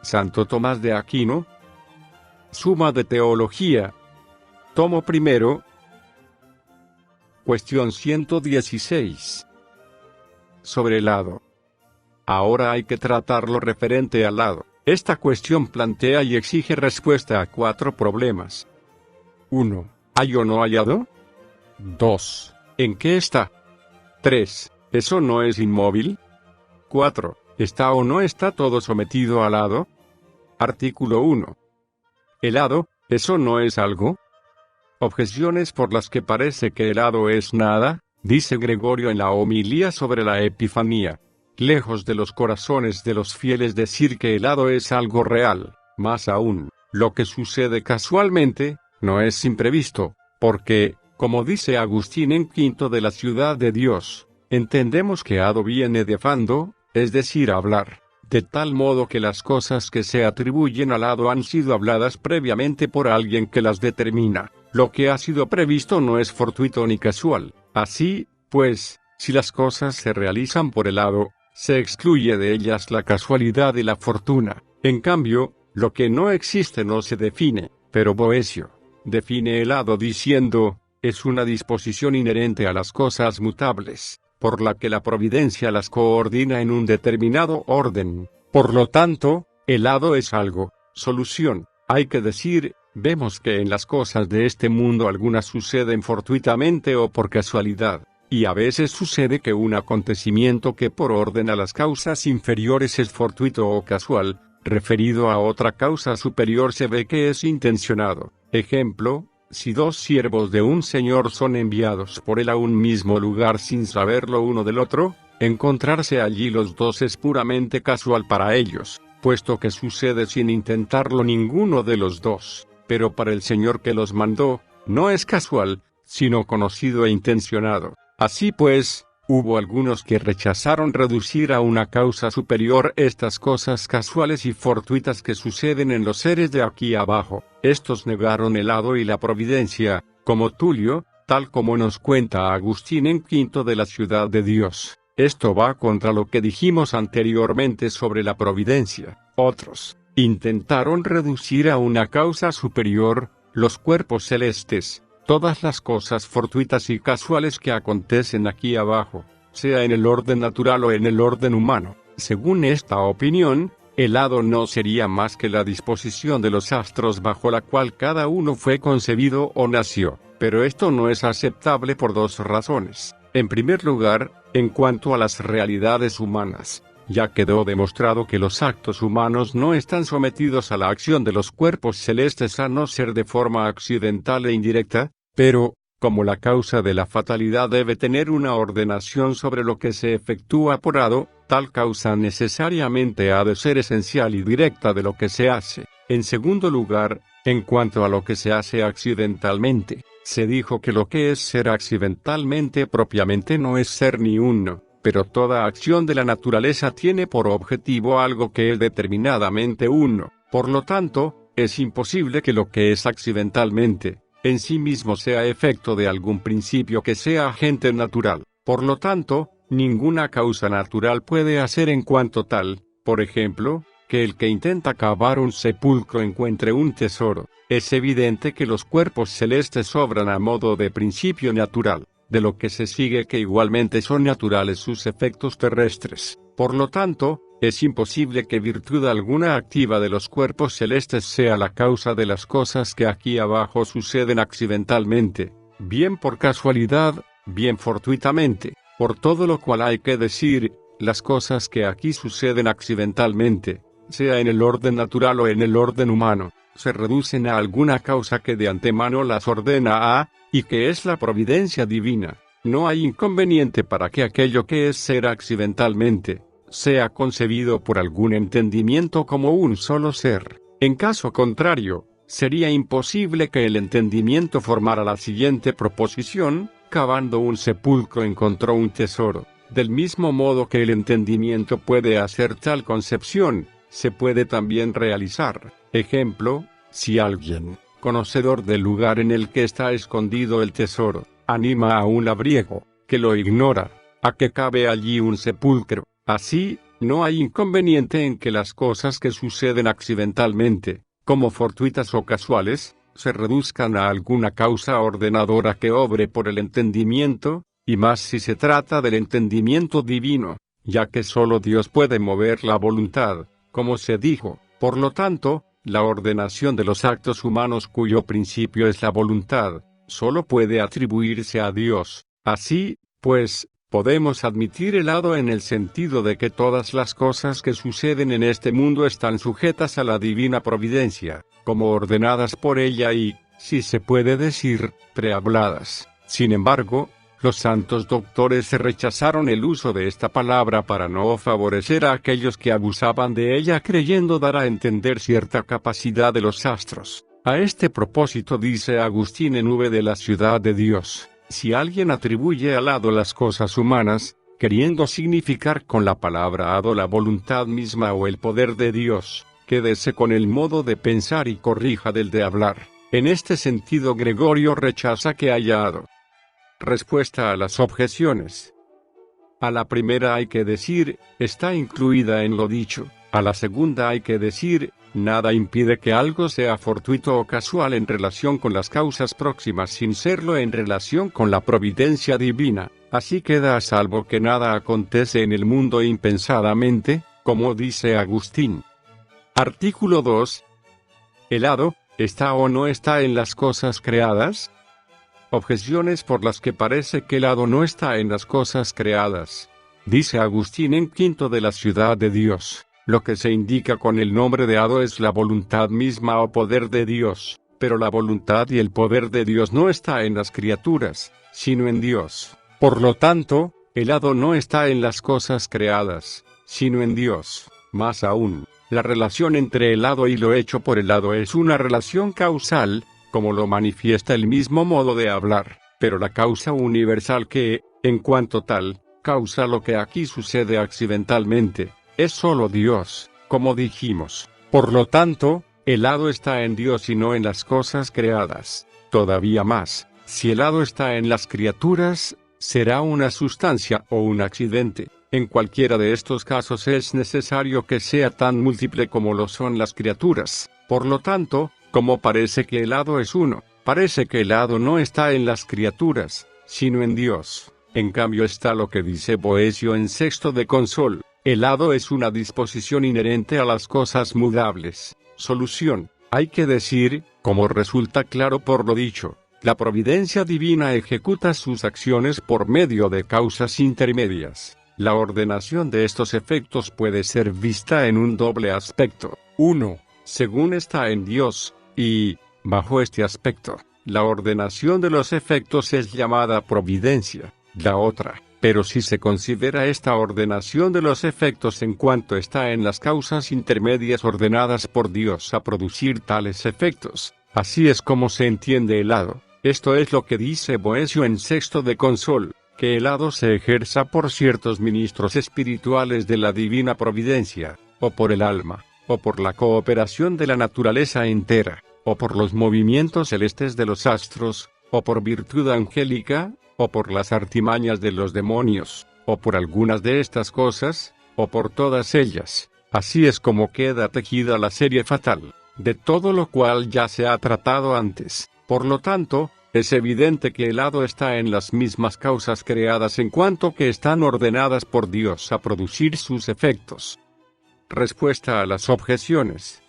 Santo Tomás de Aquino. Suma de Teología. Tomo primero. Cuestión 116. Sobre el hado. Ahora hay que tratar lo referente al hado. Esta cuestión plantea y exige respuesta a 4 problemas. 1. ¿Hay o no hay hado? 2. ¿En qué está? 3. ¿Eso no es inmóvil? 4. ¿Está o no está todo sometido al hado? Artículo 1. ¿El hado, eso no es algo? Objeciones por las que parece que el hado es nada, dice Gregorio en la homilía sobre la Epifanía. Lejos de los corazones de los fieles decir que el hado es algo real, más aún, lo que sucede casualmente, no es imprevisto, porque, como dice Agustín en Quinto de la Ciudad de Dios, entendemos que hado viene de fando, es decir, hablar, de tal modo que las cosas que se atribuyen al hado han sido habladas previamente por alguien que las determina. Lo que ha sido previsto no es fortuito ni casual. Así, pues, si las cosas se realizan por el hado, se excluye de ellas la casualidad y la fortuna. En cambio, lo que no existe no se define, pero Boecio define el hado diciendo, es una disposición inherente a las cosas mutables, por la que la providencia las coordina en un determinado orden. Por lo tanto, el hado es algo. Solución. Hay que decir, vemos que en las cosas de este mundo algunas suceden fortuitamente o por casualidad, y a veces sucede que un acontecimiento que por orden a las causas inferiores es fortuito o casual, referido a otra causa superior se ve que es intencionado. Ejemplo, si 2 siervos de un señor son enviados por él a un mismo lugar sin saberlo uno del otro, encontrarse allí los 2 es puramente casual para ellos, puesto que sucede sin intentarlo ninguno de los 2, pero para el señor que los mandó, no es casual, sino conocido e intencionado. Así pues, hubo algunos que rechazaron reducir a una causa superior estas cosas casuales y fortuitas que suceden en los seres de aquí abajo. Estos negaron el hado y la providencia, como Tulio, tal como nos cuenta Agustín en Quinto de la Ciudad de Dios. Esto va contra lo que dijimos anteriormente sobre la providencia. Otros intentaron reducir a una causa superior, los cuerpos celestes, todas las cosas fortuitas y casuales que acontecen aquí abajo, sea en el orden natural o en el orden humano. Según esta opinión, el hado no sería más que la disposición de los astros bajo la cual cada uno fue concebido o nació. Pero esto no es aceptable por 2 razones. En primer lugar, en cuanto a las realidades humanas, ya quedó demostrado que los actos humanos no están sometidos a la acción de los cuerpos celestes a no ser de forma accidental e indirecta, pero, como la causa de la fatalidad debe tener una ordenación sobre lo que se efectúa por hado, tal causa necesariamente ha de ser esencial y directa de lo que se hace. En segundo lugar, en cuanto a lo que se hace accidentalmente, se dijo que lo que es ser accidentalmente propiamente no es ser ni uno, pero toda acción de la naturaleza tiene por objetivo algo que es determinadamente uno. Por lo tanto, es imposible que lo que es accidentalmente, en sí mismo sea efecto de algún principio que sea agente natural. Por lo tanto, ninguna causa natural puede hacer en cuanto tal, por ejemplo, que el que intenta cavar un sepulcro encuentre un tesoro. Es evidente que los cuerpos celestes obran a modo de principio natural, de lo que se sigue que igualmente son naturales sus efectos terrestres. Por lo tanto, es imposible que virtud alguna activa de los cuerpos celestes sea la causa de las cosas que aquí abajo suceden accidentalmente, bien por casualidad, bien fortuitamente, por todo lo cual hay que decir, las cosas que aquí suceden accidentalmente, sea en el orden natural o en el orden humano, se reducen a alguna causa que de antemano las ordena a, y que es la providencia divina. No hay inconveniente para que aquello que es ser accidentalmente, sea concebido por algún entendimiento como un solo ser. En caso contrario, sería imposible que el entendimiento formara la siguiente proposición: cavando un sepulcro encontró un tesoro. Del mismo modo que el entendimiento puede hacer tal concepción, se puede también realizar. Ejemplo, si alguien, conocedor del lugar en el que está escondido el tesoro, anima a un labriego, que lo ignora, a que cabe allí un sepulcro. Así, no hay inconveniente en que las cosas que suceden accidentalmente, como fortuitas o casuales, se reduzcan a alguna causa ordenadora que obre por el entendimiento, y más si se trata del entendimiento divino, ya que solo Dios puede mover la voluntad, como se dijo. Por lo tanto, la ordenación de los actos humanos cuyo principio es la voluntad, solo puede atribuirse a Dios. Así, pues, podemos admitir el hado en el sentido de que todas las cosas que suceden en este mundo están sujetas a la divina providencia, como ordenadas por ella y, si se puede decir, prehabladas. Sin embargo, los santos doctores rechazaron el uso de esta palabra para no favorecer a aquellos que abusaban de ella creyendo dar a entender cierta capacidad de los astros. A este propósito dice Agustín en V de la Ciudad de Dios: si alguien atribuye al hado las cosas humanas, queriendo significar con la palabra hado la voluntad misma o el poder de Dios, quédese con el modo de pensar y corrija del de hablar. En este sentido Gregorio rechaza que haya hado. Respuesta a las objeciones. A la primera hay que decir, está incluida en lo dicho. A la segunda hay que decir, nada impide que algo sea fortuito o casual en relación con las causas próximas sin serlo en relación con la providencia divina. Así queda a salvo que nada acontece en el mundo impensadamente, como dice Agustín. Artículo 2. ¿El hado está o no está en las cosas creadas? Objeciones por las que parece que el hado no está en las cosas creadas. Dice Agustín en V de la Ciudad de Dios: lo que se indica con el nombre de hado es la voluntad misma o poder de Dios, pero la voluntad y el poder de Dios no está en las criaturas, sino en Dios. Por lo tanto, el hado no está en las cosas creadas, sino en Dios. Más aún, la relación entre el hado y lo hecho por el hado es una relación causal, como lo manifiesta el mismo modo de hablar, pero la causa universal que, en cuanto tal, causa lo que aquí sucede accidentalmente, es solo Dios, como dijimos. Por lo tanto, el hado está en Dios y no en las cosas creadas. Todavía más, si el hado está en las criaturas, será una sustancia o un accidente. En cualquiera de estos casos es necesario que sea tan múltiple como lo son las criaturas. Por lo tanto, como parece que el hado es uno, parece que el hado no está en las criaturas, sino en Dios. En cambio está lo que dice Boecio en Sexto de Consol: el hado es una disposición inherente a las cosas mudables. Solución: hay que decir, como resulta claro por lo dicho, la providencia divina ejecuta sus acciones por medio de causas intermedias. La ordenación de estos efectos puede ser vista en un doble aspecto. 1. Según está en Dios, y, bajo este aspecto, la ordenación de los efectos es llamada providencia. La otra, pero si se considera esta ordenación de los efectos en cuanto está en las causas intermedias ordenadas por Dios a producir tales efectos, así es como se entiende el hado. Esto es lo que dice Boecio en Sexto de Consol: que el hado se ejerza por ciertos ministros espirituales de la divina providencia, o por el alma, o por la cooperación de la naturaleza entera, o por los movimientos celestes de los astros, o por virtud angélica, o por las artimañas de los demonios, o por algunas de estas cosas, o por todas ellas. Así es como queda tejida la serie fatal, de todo lo cual ya se ha tratado antes. Por lo tanto, es evidente que el hado está en las mismas causas creadas en cuanto que están ordenadas por Dios a producir sus efectos. Respuesta a las objeciones.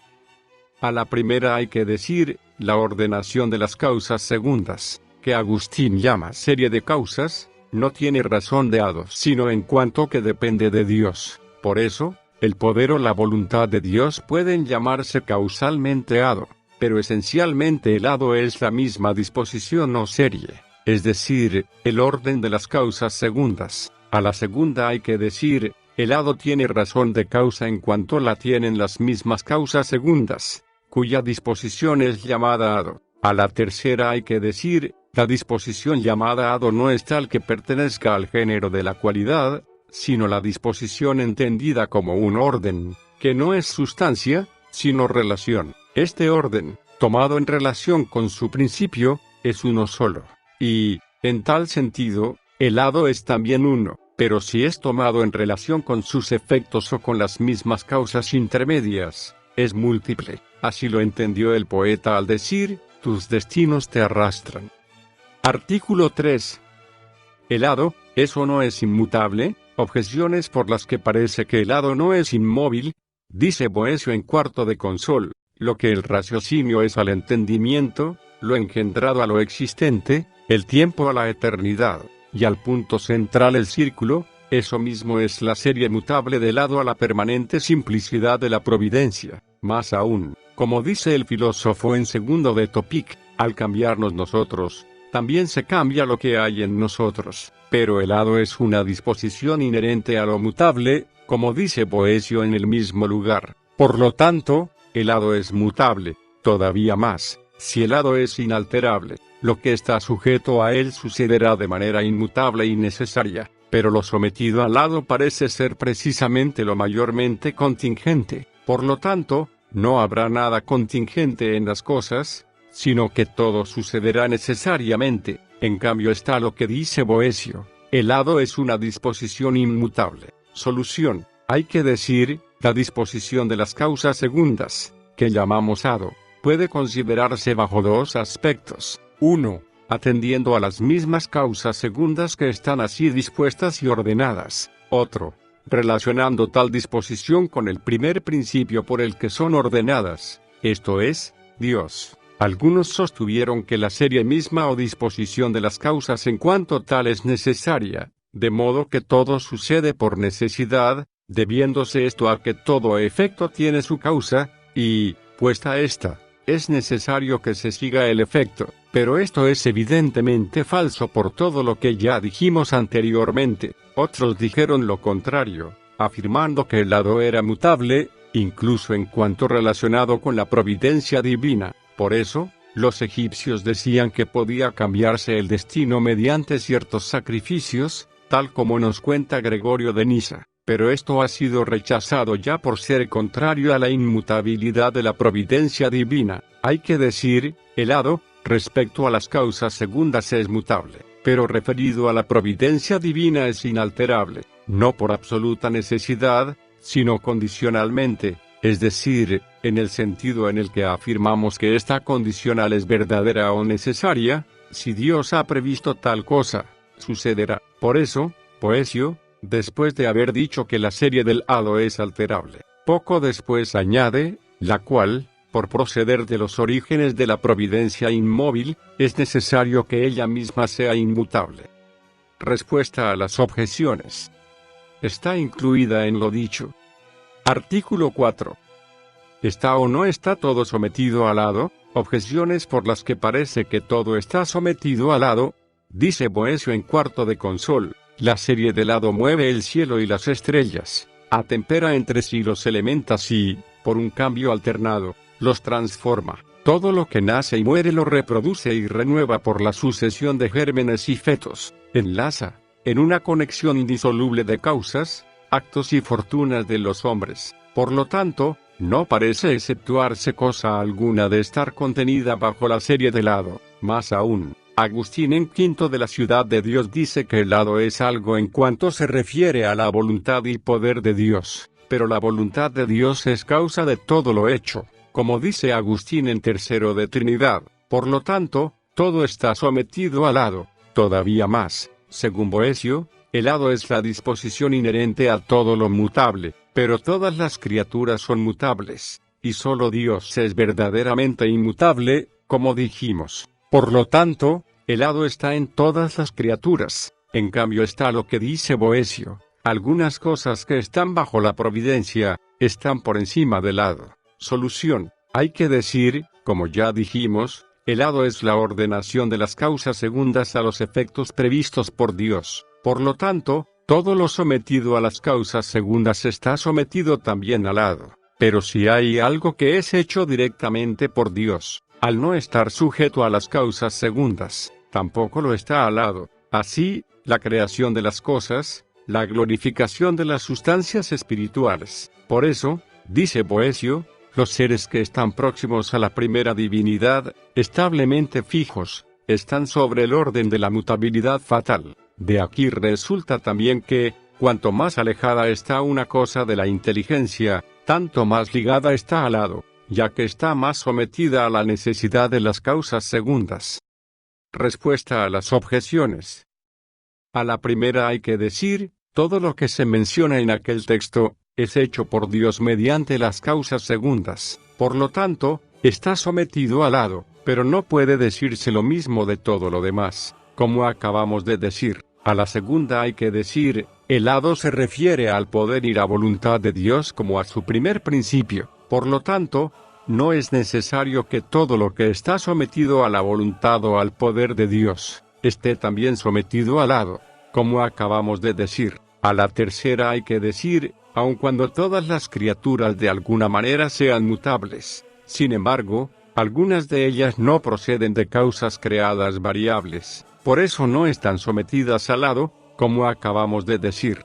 A la primera hay que decir, la ordenación de las causas segundas, que Agustín llama serie de causas, no tiene razón de hado sino en cuanto que depende de Dios. Por eso, el poder o la voluntad de Dios pueden llamarse causalmente hado, pero esencialmente el hado es la misma disposición o serie, es decir, el orden de las causas segundas. A la segunda hay que decir, el hado tiene razón de causa en cuanto la tienen las mismas causas segundas, cuya disposición es llamada hado. A la tercera hay que decir, la disposición llamada hado no es tal que pertenezca al género de la cualidad, sino la disposición entendida como un orden, que no es sustancia, sino relación. Este orden, tomado en relación con su principio, es uno solo, y, en tal sentido, el hado es también uno, pero si es tomado en relación con sus efectos o con las mismas causas intermedias, es múltiple. Así lo entendió el poeta al decir, tus destinos te arrastran. Artículo 3. ¿El hado, es o no es inmutable? Objeciones por las que parece que el hado no es inmóvil. Dice Boecio en Cuarto de Consol, lo que el raciocinio es al entendimiento, lo engendrado a lo existente, el tiempo a la eternidad, y al punto central el círculo, eso mismo es la serie mutable del hado a la permanente simplicidad de la providencia. Más aún, como dice el filósofo en Segundo de Topic, al cambiarnos nosotros, también se cambia lo que hay en nosotros, pero el hado es una disposición inherente a lo mutable, como dice Boecio en el mismo lugar. Por lo tanto, el hado es mutable, todavía más, si el hado es inalterable, lo que está sujeto a él sucederá de manera inmutable y necesaria, pero lo sometido al hado parece ser precisamente lo mayormente contingente, por lo tanto, no habrá nada contingente en las cosas, sino que todo sucederá necesariamente. En cambio está lo que dice Boecio, el hado es una disposición inmutable. Solución, hay que decir, la disposición de las causas segundas, que llamamos hado, puede considerarse bajo dos aspectos. 1. Atendiendo a las mismas causas segundas que están así dispuestas y ordenadas. Otro, relacionando tal disposición con el primer principio por el que son ordenadas, esto es, Dios. Algunos sostuvieron que la serie misma o disposición de las causas en cuanto tal es necesaria, de modo que todo sucede por necesidad, debiéndose esto a que todo efecto tiene su causa, y, puesta esta, es necesario que se siga el efecto, pero esto es evidentemente falso por todo lo que ya dijimos anteriormente. Otros dijeron lo contrario, afirmando que el hado era mutable, incluso en cuanto relacionado con la providencia divina. Por eso, los egipcios decían que podía cambiarse el destino mediante ciertos sacrificios, tal como nos cuenta Gregorio de Nisa, pero esto ha sido rechazado ya por ser contrario a la inmutabilidad de la providencia divina. Hay que decir, el hado, respecto a las causas segundas es mutable, pero referido a la providencia divina es inalterable, no por absoluta necesidad, sino condicionalmente, es decir, en el sentido en el que afirmamos que esta condicional es verdadera o necesaria, si Dios ha previsto tal cosa, sucederá. Por eso, Boecio, después de haber dicho que la serie del hado es alterable, poco después añade, la cual, por proceder de los orígenes de la providencia inmóvil, es necesario que ella misma sea inmutable. Respuesta a las objeciones. Está incluida en lo dicho. Artículo 4. ¿Está o no está todo sometido al hado? Objeciones por las que parece que todo está sometido al hado. Dice Boecio en Cuarto de Consol, la serie del hado mueve el cielo y las estrellas, atempera entre sí los elementos y, por un cambio alternado, los transforma. Todo lo que nace y muere lo reproduce y renueva por la sucesión de gérmenes y fetos. Enlaza, en una conexión indisoluble de causas, actos y fortunas de los hombres. Por lo tanto, no parece exceptuarse cosa alguna de estar contenida bajo la serie del hado. Más aún, Agustín en Quinto de la Ciudad de Dios dice que el hado es algo en cuanto se refiere a la voluntad y poder de Dios, pero la voluntad de Dios es causa de todo lo hecho, como dice Agustín en Tercero de Trinidad. Por lo tanto, todo está sometido al hado. Todavía más, según Boecio, el hado es la disposición inherente a todo lo mutable, pero todas las criaturas son mutables, y solo Dios es verdaderamente inmutable, como dijimos. Por lo tanto, el hado está en todas las criaturas. En cambio está lo que dice Boecio, algunas cosas que están bajo la providencia, están por encima del hado. Solución, hay que decir, como ya dijimos, el hado es la ordenación de las causas segundas a los efectos previstos por Dios. Por lo tanto, todo lo sometido a las causas segundas está sometido también al hado. Pero si hay algo que es hecho directamente por Dios, al no estar sujeto a las causas segundas, tampoco lo está al hado. Así, la creación de las cosas, la glorificación de las sustancias espirituales. Por eso, dice Boecio, los seres que están próximos a la primera divinidad, establemente fijos, están sobre el orden de la mutabilidad fatal. De aquí resulta también que, cuanto más alejada está una cosa de la inteligencia, tanto más ligada está al hado, ya que está más sometida a la necesidad de las causas segundas. Respuesta a las objeciones. A la primera hay que decir, todo lo que se menciona en aquel texto, es hecho por Dios mediante las causas segundas, por lo tanto, está sometido al hado, pero no puede decirse lo mismo de todo lo demás, como acabamos de decir. A la segunda hay que decir, el hado se refiere al poder y la voluntad de Dios como a su primer principio, por lo tanto, no es necesario que todo lo que está sometido a la voluntad o al poder de Dios, esté también sometido al hado, como acabamos de decir. A la tercera hay que decir, aun cuando todas las criaturas de alguna manera sean mutables, sin embargo, algunas de ellas no proceden de causas creadas variables, por eso no están sometidas al hado, como acabamos de decir.